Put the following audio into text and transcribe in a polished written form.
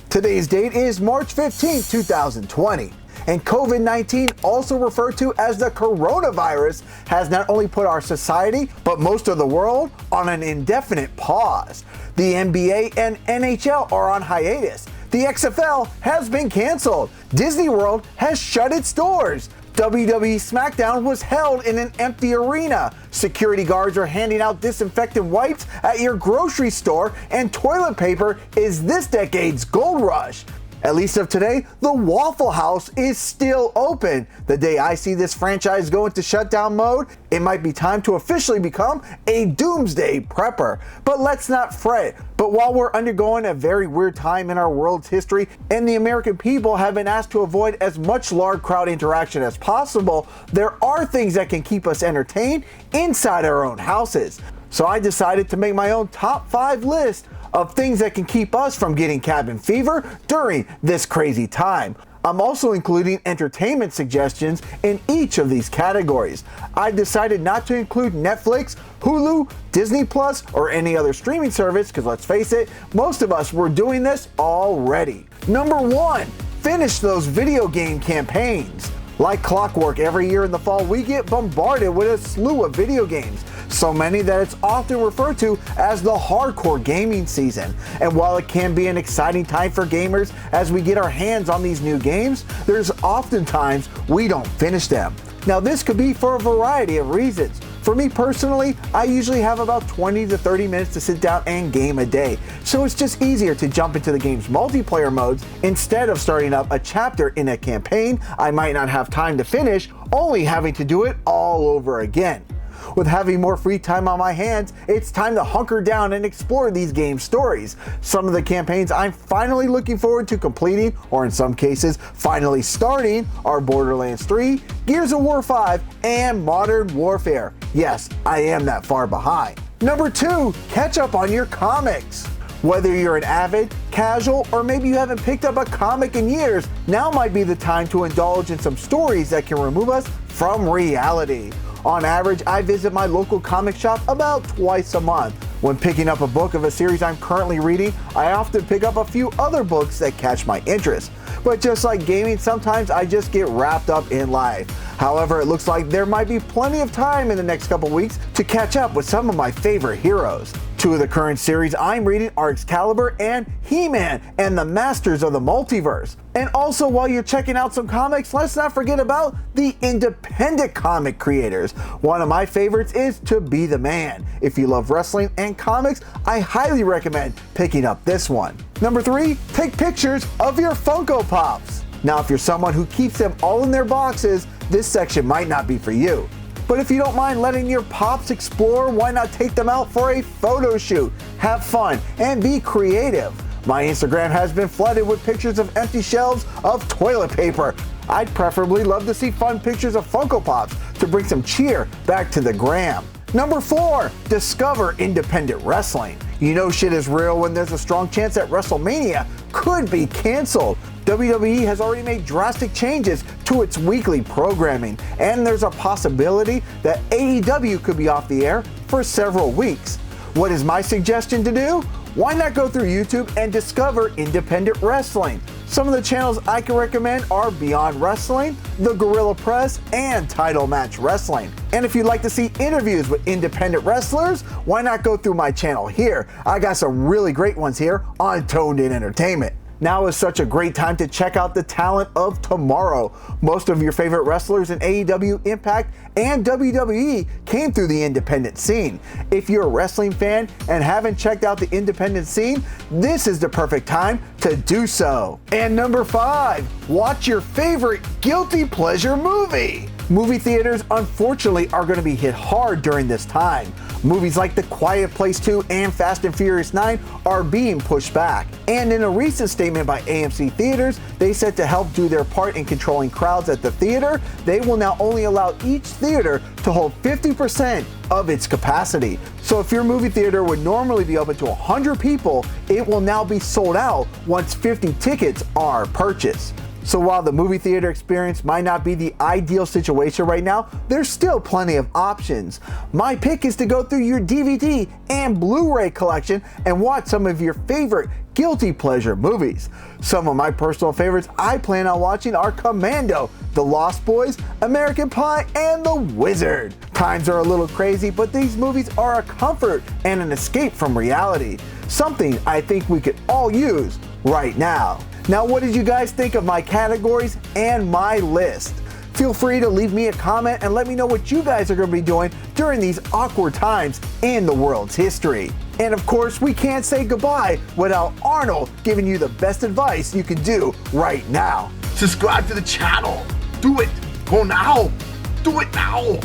Today's date is March 15, 2020. And COVID-19, also referred to as the coronavirus, has not only put our society, but most of the world, on an indefinite pause. The NBA and NHL are on hiatus. The XFL has been canceled. Disney World has shut its doors. WWE SmackDown was held in an empty arena. Security guards are handing out disinfectant wipes at your grocery store, and toilet paper is this decade's gold rush. At least of today, the Waffle House is still open. The day I see this franchise go into shutdown mode, it might be time to officially become a doomsday prepper. But let's not fret. But while we're undergoing a very weird time in our world's history, and the American people have been asked to avoid as much large crowd interaction as possible, there are things that can keep us entertained inside our own houses. So I decided to make my own top 5 list of things that can keep us from getting cabin fever during this crazy time. I'm also including entertainment suggestions in each of these categories. I decided not to include Netflix, Hulu, Disney Plus, or any other streaming service because let's face it, most of us were doing this already. Number 1, finish those video game campaigns. Like clockwork, every year in the fall we get bombarded with a slew of video games. So many that it's often referred to as the hardcore gaming season. And while it can be an exciting time for gamers as we get our hands on these new games, there's oftentimes we don't finish them. Now this could be for a variety of reasons. For me personally, I usually have about 20 to 30 minutes to sit down and game a day. So it's just easier to jump into the game's multiplayer modes instead of starting up a chapter in a campaign I might not have time to finish, only having to do it all over again. With having more free time on my hands, it's time to hunker down and explore these game stories. Some of the campaigns I'm finally looking forward to completing, or in some cases, finally starting, are Borderlands 3, Gears of War 5, and Modern Warfare. Yes, I am that far behind. Number 2, catch up on your comics. Whether you're an avid, casual, or maybe you haven't picked up a comic in years, now might be the time to indulge in some stories that can remove us from reality. On average, I visit my local comic shop about twice a month. When picking up a book of a series I'm currently reading, I often pick up a few other books that catch my interest. But just like gaming, sometimes I just get wrapped up in life. However, it looks like there might be plenty of time in the next couple weeks to catch up with some of my favorite heroes. 2 of the current series I'm reading are Excalibur and He-Man and the Masters of the Multiverse. And also, while you're checking out some comics, let's not forget about the independent comic creators. One of my favorites is To Be the Man. If you love wrestling and comics, I highly recommend picking up this one. Number 3, take pictures of your Funko Pops. Now, if you're someone who keeps them all in their boxes, this section might not be for you. But if you don't mind letting your Pops explore, why not take them out for a photo shoot? Have fun and be creative. My Instagram has been flooded with pictures of empty shelves of toilet paper. I'd preferably love to see fun pictures of Funko Pops to bring some cheer back to the gram. Number 4, discover independent wrestling. You know shit is real when there's a strong chance that WrestleMania could be canceled. WWE has already made drastic changes to its weekly programming, and there's a possibility that AEW could be off the air for several weeks. What is my suggestion to do? Why not go through YouTube and discover independent wrestling? Some of the channels I can recommend are Beyond Wrestling, The Gorilla Press, and Title Match Wrestling. And if you'd like to see interviews with independent wrestlers, why not go through my channel here? I got some really great ones here on Toned In Entertainment. Now is such a great time to check out the talent of tomorrow. Most of your favorite wrestlers in AEW, Impact, and WWE came through the independent scene. If you're a wrestling fan and haven't checked out the independent scene, this is the perfect time to do so. And number 5, watch your favorite guilty pleasure movie. Movie theaters, unfortunately, are going to be hit hard during this time. Movies like The Quiet Place 2 and Fast and Furious 9 are being pushed back. And in a recent statement by AMC Theaters, they said to help do their part in controlling crowds at the theater, they will now only allow each theater to hold 50% of its capacity. So if your movie theater would normally be open to 100 people, it will now be sold out once 50 tickets are purchased. So while the movie theater experience might not be the ideal situation right now, there's still plenty of options. My pick is to go through your DVD and Blu-ray collection and watch some of your favorite guilty pleasure movies. Some of my personal favorites I plan on watching are Commando, The Lost Boys, American Pie, and The Wizard. Times are a little crazy, but these movies are a comfort and an escape from reality. Something I think we could all use right now. Now, what did you guys think of my categories and my list? Feel free to leave me a comment and let me know what you guys are going to be doing during these awkward times in the world's history. And of course, we can't say goodbye without Arnold giving you the best advice you can do right now. Subscribe to the channel. Do it. Go now. Do it now.